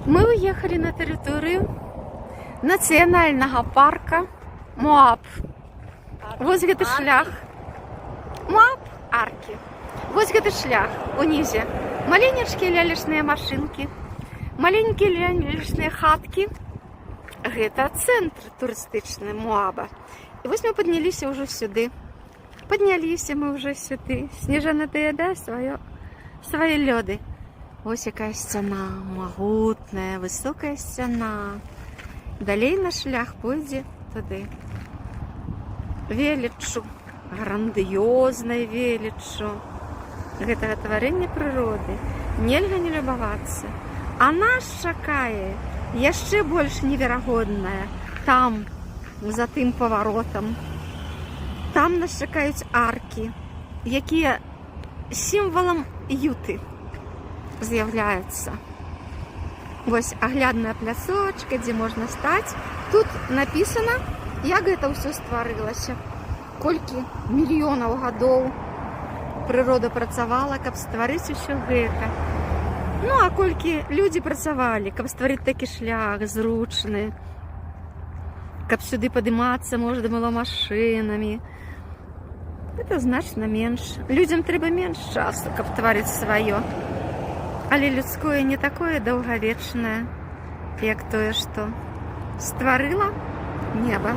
Ми уїхали на територію національного парка Моаб. Вось гэты шлях. Моаб арки. Вось гэты шлях унізе. Маленечкія лялечныя машинки, маленькія лялечныя хатки. Гэта цэнтр турыстычны Моаба. І вось мы падняліся ўжо сюды. Падняліся мы ўжо сюды. Снежана даядае свае лёды. Вось якая сцяна, магутная, высокая сцяна. Далей наш шлях пойдзе туды. Веліччу, грандыёзнай веліччу гэтага тварэння прыроды нельга не любавацца. А нас чакае яшчэ больш неверагоднае. Там, за тым паваротам, там нас чакаюць аркі, якія сімвалам юты з'яўляюцца. Вось аглядная пляцовачка, дзе можна стаць. Тут напісана, як гэта ўсё стварылася. Колькі мільёнаў гадоў прырода працавала, каб стварыць усё гэта. Ну, а колькі людзі працавалі, каб стварыць такі шлях зручны, каб сюды падымацца можна было машынамі. Гэта значна менш. Людзям трэба менш часу, каб тварыць сваё. Але людское не такое даўгавечнае, як тое, што стварыла неба.